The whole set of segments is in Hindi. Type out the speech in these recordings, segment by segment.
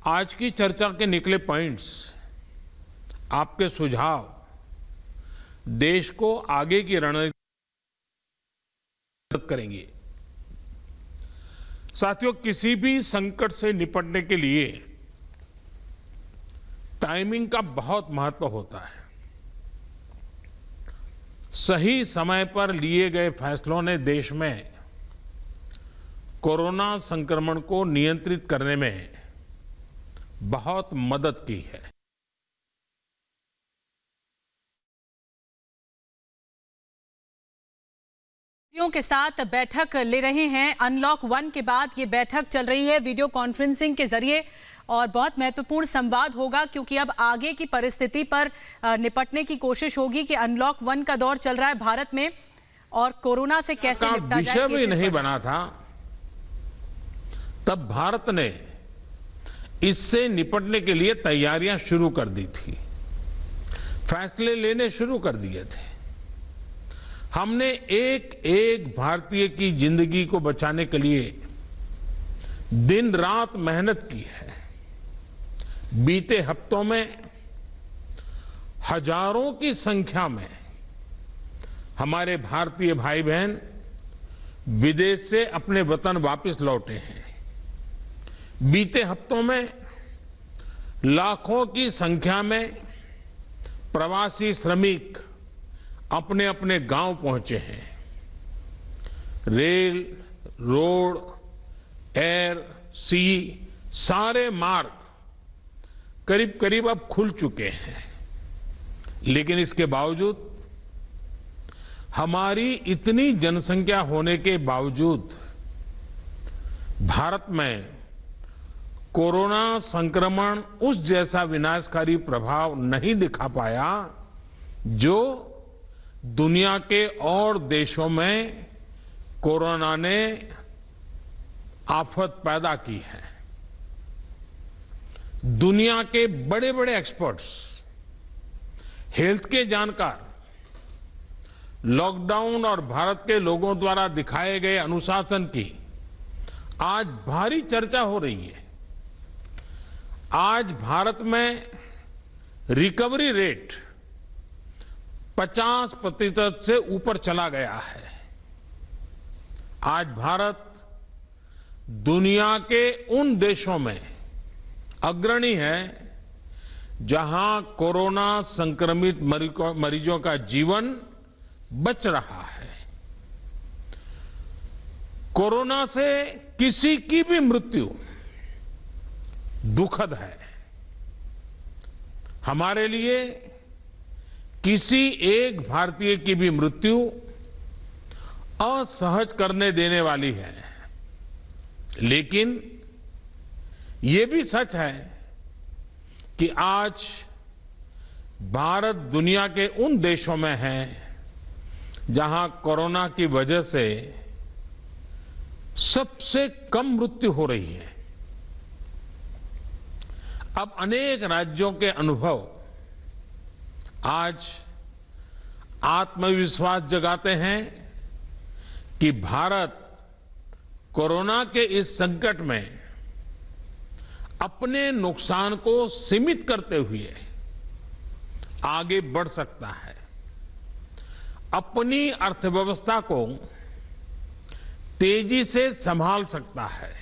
आज की चर्चा के निकले पॉइंट्स, आपके सुझाव देश को आगे की रणनीति मदद करेंगे। साथियों, किसी भी संकट से निपटने के लिए टाइमिंग का बहुत महत्व होता है। सही समय पर लिए गए फैसलों ने देश में कोरोना संक्रमण को नियंत्रित करने में बहुत मदद की है। के साथ बैठक ले रहे हैं। अनलॉक 1 के बाद ये बैठक चल रही है वीडियो कॉन्फ्रेंसिंग के जरिए और बहुत महत्वपूर्ण संवाद होगा, क्योंकि अब आगे की परिस्थिति पर निपटने की कोशिश होगी कि अनलॉक 1 का दौर चल रहा है भारत में और कोरोना से कैसे निपटा जाए। विषय भी नहीं बना था, तब भारत ने इससे निपटने के लिए तैयारियां शुरू कर दी थी, फैसले लेने शुरू कर दिए थे। हमने एक एक भारतीय की जिंदगी को बचाने के लिए दिन रात मेहनत की है। बीते हफ्तों में हजारों की संख्या में हमारे भारतीय भाई बहन विदेश से अपने वतन वापस लौटे हैं। बीते हफ्तों में लाखों की संख्या में प्रवासी श्रमिक अपने अपने गांव पहुंचे हैं। रेल, रोड, एयर, सी सारे मार्ग करीब करीब अब खुल चुके हैं, लेकिन इसके बावजूद हमारी इतनी जनसंख्या होने के बावजूद भारत में कोरोना संक्रमण उस जैसा विनाशकारी प्रभाव नहीं दिखा पाया जो दुनिया के और देशों में कोरोना ने आफत पैदा की है। दुनिया के बड़े बड़े एक्सपर्ट्स, हेल्थ के जानकार लॉकडाउन और भारत के लोगों द्वारा दिखाए गए अनुशासन की आज भारी चर्चा हो रही है। आज भारत में रिकवरी रेट 50% से ऊपर चला गया है। आज भारत दुनिया के उन देशों में अग्रणी है जहां कोरोना संक्रमित मरीजों का जीवन बच रहा है। कोरोना से किसी की भी मृत्यु दुखद है। हमारे लिए किसी एक भारतीय की भी मृत्यु असहज करने देने वाली है, लेकिन ये भी सच है कि आज भारत दुनिया के उन देशों में है जहां कोरोना की वजह से सबसे कम मृत्यु हो रही है। अब अनेक राज्यों के अनुभव आज आत्मविश्वास जगाते हैं कि भारत कोरोना के इस संकट में अपने नुकसान को सीमित करते हुए आगे बढ़ सकता है, अपनी अर्थव्यवस्था को तेजी से संभाल सकता है।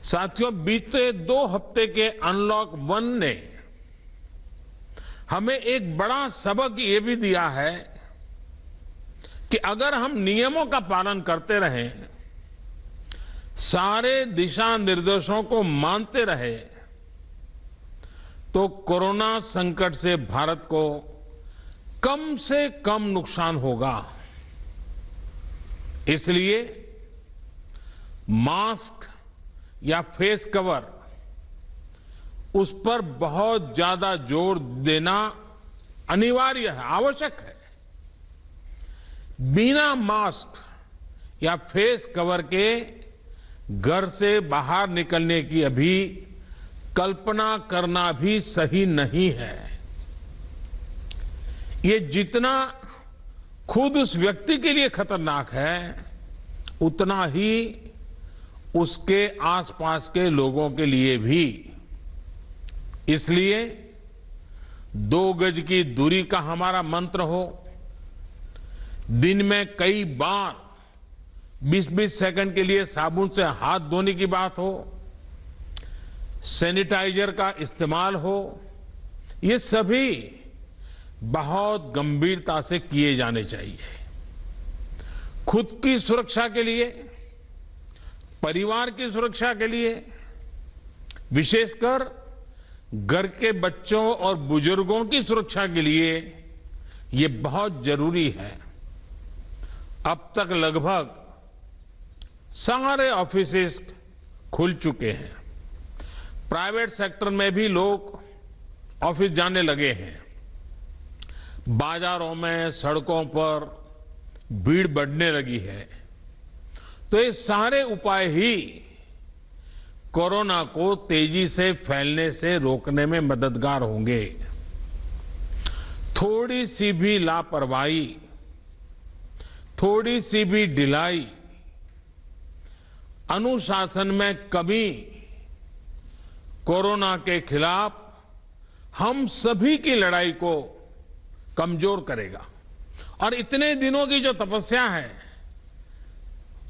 साथियों, बीते 2 हफ्ते के अनलॉक 1 ने हमें एक बड़ा सबक ये भी दिया है कि अगर हम नियमों का पालन करते रहें, सारे दिशा निर्देशों को मानते रहे, तो कोरोना संकट से भारत को कम से कम नुकसान होगा। इसलिए मास्क या फेस कवर, उस पर बहुत ज्यादा जोर देना अनिवार्य है, आवश्यक है। बिना मास्क या फेस कवर के घर से बाहर निकलने की अभी कल्पना करना भी सही नहीं है। ये जितना खुद उस व्यक्ति के लिए खतरनाक है, उतना ही उसके आसपास के लोगों के लिए भी। इसलिए 2 गज की दूरी का हमारा मंत्र हो, दिन में कई बार 20-20 सेकंड के लिए साबुन से हाथ धोने की बात हो, सैनिटाइजर का इस्तेमाल हो, ये सभी बहुत गंभीरता से किए जाने चाहिए। खुद की सुरक्षा के लिए, परिवार की सुरक्षा के लिए, विशेषकर घर के बच्चों और बुजुर्गों की सुरक्षा के लिए ये बहुत जरूरी है। अब तक लगभग सारे ऑफिसेस खुल चुके हैं। प्राइवेट सेक्टर में भी लोग ऑफिस जाने लगे हैं। बाजारों में, सड़कों पर भीड़ बढ़ने लगी है। तो ये सारे उपाय ही कोरोना को तेजी से फैलने से रोकने में मददगार होंगे। थोड़ी सी भी लापरवाही, थोड़ी सी भी ढिलाई, अनुशासन में कमी कोरोना के खिलाफ हम सभी की लड़ाई को कमजोर करेगा। और इतने दिनों की जो तपस्या है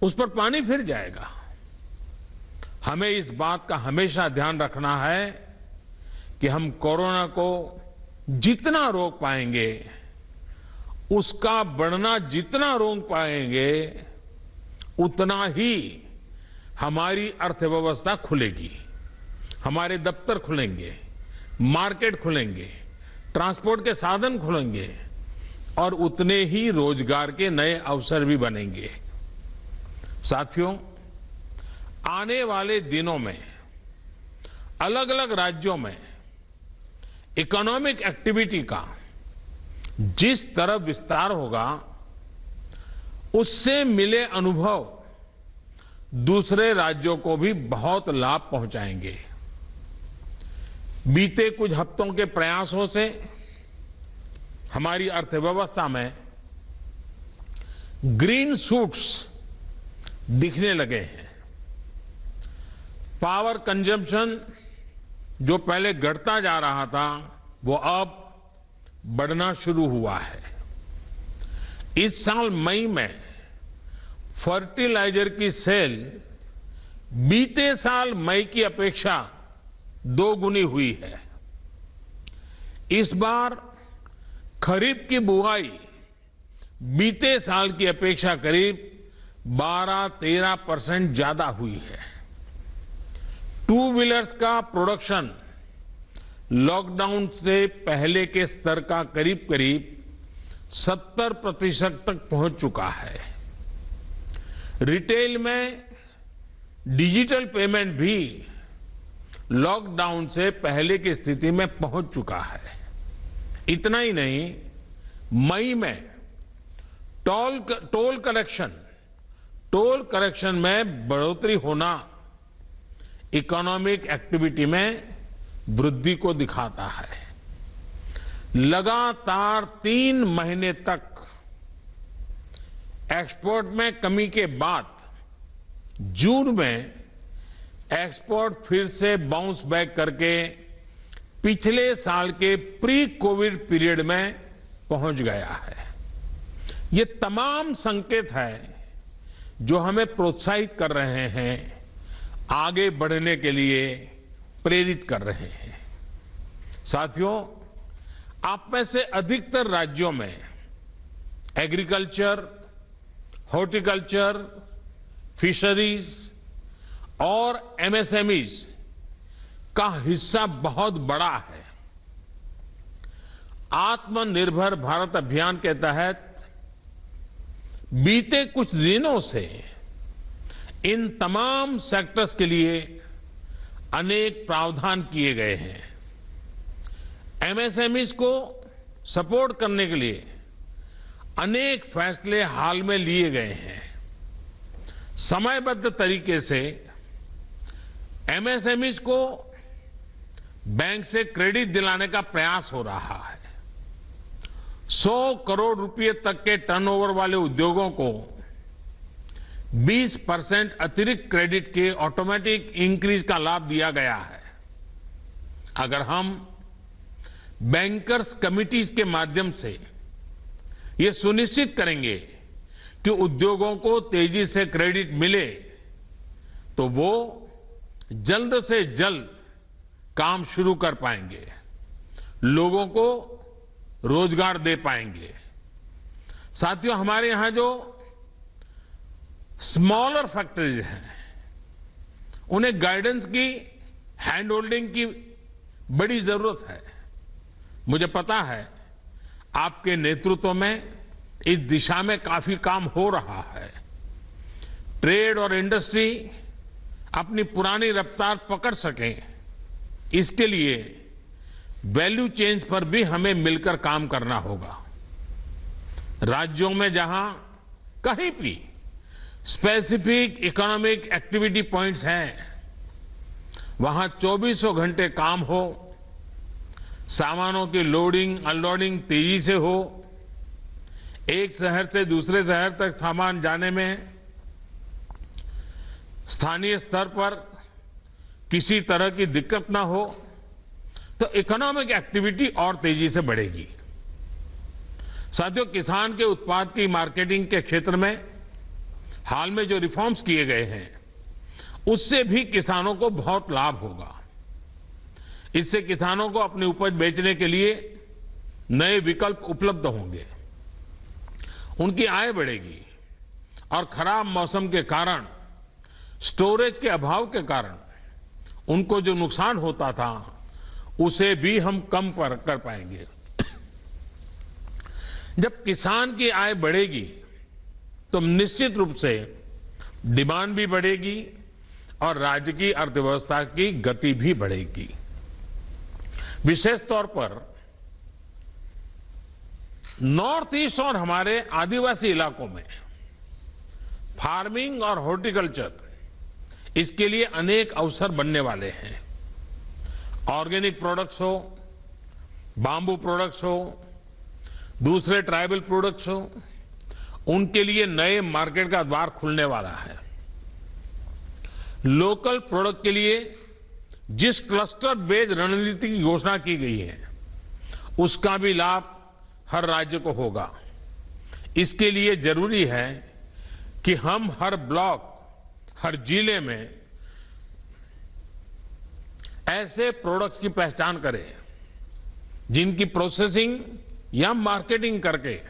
उस पर पानी फिर जाएगा। हमें इस बात का हमेशा ध्यान रखना है कि हम कोरोना को जितना रोक पाएंगे, उसका बढ़ना जितना रोक पाएंगे, उतना ही हमारी अर्थव्यवस्था खुलेगी, हमारे दफ्तर खुलेंगे, मार्केट खुलेंगे, ट्रांसपोर्ट के साधन खुलेंगे और उतने ही रोजगार के नए अवसर भी बनेंगे। साथियों, आने वाले दिनों में अलग अलग राज्यों में इकोनॉमिक एक्टिविटी का जिस तरह विस्तार होगा, उससे मिले अनुभव दूसरे राज्यों को भी बहुत लाभ पहुंचाएंगे। बीते कुछ हफ्तों के प्रयासों से हमारी अर्थव्यवस्था में ग्रीन शूट्स दिखने लगे हैं। पावर कंजम्पशन जो पहले घटता जा रहा था, वो अब बढ़ना शुरू हुआ है। इस साल मई में फर्टिलाइजर की सेल बीते साल मई की अपेक्षा 2 गुनी हुई है। इस बार खरीफ की बुआई बीते साल की अपेक्षा करीब 12-13% ज्यादा हुई है। 2 व्हीलर्स का प्रोडक्शन लॉकडाउन से पहले के स्तर का करीब करीब 70% तक पहुंच चुका है। रिटेल में डिजिटल पेमेंट भी लॉकडाउन से पहले की स्थिति में पहुंच चुका है। इतना ही नहीं, मई में टोल कलेक्शन में बढ़ोतरी होना इकोनॉमिक एक्टिविटी में वृद्धि को दिखाता है। लगातार 3 महीने तक एक्सपोर्ट में कमी के बाद जून में एक्सपोर्ट फिर से बाउंस बैक करके पिछले साल के प्री कोविड पीरियड में पहुंच गया है। ये तमाम संकेत है जो हमें प्रोत्साहित कर रहे हैं, आगे बढ़ने के लिए प्रेरित कर रहे हैं। साथियों, आप में से अधिकतर राज्यों में एग्रीकल्चर, हॉर्टिकल्चर, फिशरीज और एमएसएमईज का हिस्सा बहुत बड़ा है। आत्मनिर्भर भारत अभियान के तहत बीते कुछ दिनों से इन तमाम सेक्टर्स के लिए अनेक प्रावधान किए गए हैं। एमएसएमईज को सपोर्ट करने के लिए अनेक फैसले हाल में लिए गए हैं। समयबद्ध तरीके से एमएसएमईज को बैंक से क्रेडिट दिलाने का प्रयास हो रहा है। 100 करोड़ रुपए तक के टर्नओवर वाले उद्योगों को 20% अतिरिक्त क्रेडिट के ऑटोमेटिक इंक्रीज का लाभ दिया गया है। अगर हम बैंकर्स कमिटीज के माध्यम से ये सुनिश्चित करेंगे कि उद्योगों को तेजी से क्रेडिट मिले तो वो जल्द से जल्द काम शुरू कर पाएंगे, लोगों को रोजगार दे पाएंगे। साथियों, हमारे यहां जो स्मॉलर फैक्ट्रीज हैं उन्हें गाइडेंस की, हैंड होल्डिंग की बड़ी जरूरत है। मुझे पता है आपके नेतृत्व में इस दिशा में काफी काम हो रहा है। ट्रेड और इंडस्ट्री अपनी पुरानी रफ्तार पकड़ सकें, इसके लिए वैल्यू चेंज पर भी हमें मिलकर काम करना होगा। राज्यों में जहां कहीं भी स्पेसिफिक इकोनॉमिक एक्टिविटी पॉइंट्स हैं, वहां 24 घंटे काम हो, सामानों की लोडिंग अनलोडिंग तेजी से हो, एक शहर से दूसरे शहर तक सामान जाने में स्थानीय स्तर पर किसी तरह की दिक्कत ना हो, तो इकोनॉमिक एक्टिविटी और तेजी से बढ़ेगी। साथियों, किसान के उत्पाद की मार्केटिंग के क्षेत्र में हाल में जो रिफॉर्म्स किए गए हैं, उससे भी किसानों को बहुत लाभ होगा। इससे किसानों को अपनी उपज बेचने के लिए नए विकल्प उपलब्ध होंगे, उनकी आय बढ़ेगी और खराब मौसम के कारण, स्टोरेज के अभाव के कारण उनको जो नुकसान होता था उसे भी हम कम कर पाएंगे। जब किसान की आय बढ़ेगी तो निश्चित रूप से डिमांड भी बढ़ेगी और राज्य की अर्थव्यवस्था की गति भी बढ़ेगी। विशेष तौर पर नॉर्थ ईस्ट और हमारे आदिवासी इलाकों में फार्मिंग और हॉर्टिकल्चर, इसके लिए अनेक अवसर बनने वाले हैं। ऑर्गेनिक प्रोडक्ट्स हो, बांबू प्रोडक्ट्स हो, दूसरे ट्राइबल प्रोडक्ट्स हो, उनके लिए नए मार्केट का द्वार खुलने वाला है। लोकल प्रोडक्ट के लिए जिस क्लस्टर बेस्ड रणनीति की घोषणा की गई है, उसका भी लाभ हर राज्य को होगा। इसके लिए जरूरी है कि हम हर ब्लॉक, हर जिले में ऐसे प्रोडक्ट्स की पहचान करें जिनकी प्रोसेसिंग या मार्केटिंग करके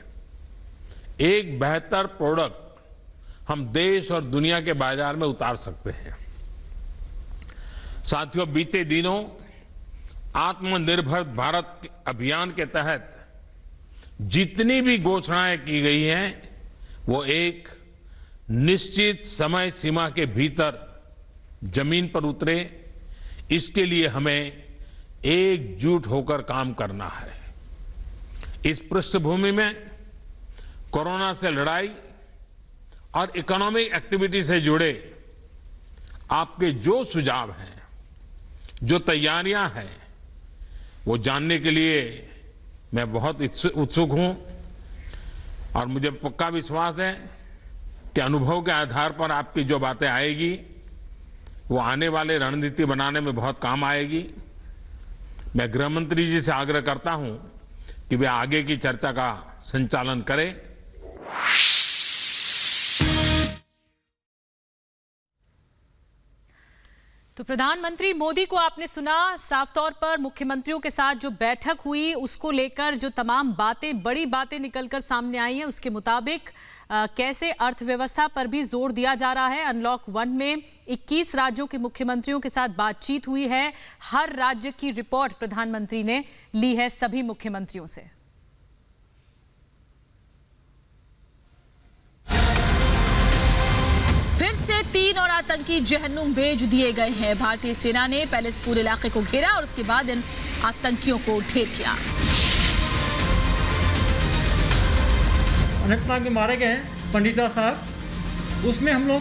एक बेहतर प्रोडक्ट हम देश और दुनिया के बाजार में उतार सकते हैं। साथियों, बीते दिनों आत्मनिर्भर भारत अभियान के तहत जितनी भी घोषणाएं की गई हैं, वो एक निश्चित समय सीमा के भीतर जमीन पर उतरे, इसके लिए हमें एकजुट होकर काम करना है। इस पृष्ठभूमि में कोरोना से लड़ाई और इकोनॉमिक एक्टिविटी से जुड़े आपके जो सुझाव हैं, जो तैयारियां हैं, वो जानने के लिए मैं बहुत उत्सुक हूं और मुझे पक्का विश्वास है कि अनुभव के आधार पर आपकी जो बातें आएगी वो आने वाले रणनीति बनाने में बहुत काम आएगी। मैं गृह मंत्री जी से आग्रह करता हूं कि वे आगे की चर्चा का संचालन करें। तो प्रधानमंत्री मोदी को आपने सुना, साफ तौर पर मुख्यमंत्रियों के साथ जो बैठक हुई उसको लेकर जो तमाम बातें, बड़ी बातें निकलकर सामने आई हैं, उसके मुताबिक कैसे अर्थव्यवस्था पर भी जोर दिया जा रहा है। अनलॉक 1 में 21 राज्यों के मुख्यमंत्रियों के साथ बातचीत हुई है। हर राज्य की रिपोर्ट प्रधानमंत्री ने ली है सभी मुख्यमंत्रियों से। फिर से 3 और आतंकी जहन्नुम भेज दिए गए हैं। भारतीय सेना ने पहले इस पूरे इलाके को घेरा और उसके बाद इन आतंकियों को ढेर किया। अनंतनाग में मारे गए हैं पंडिता साहब, उसमें हम लोग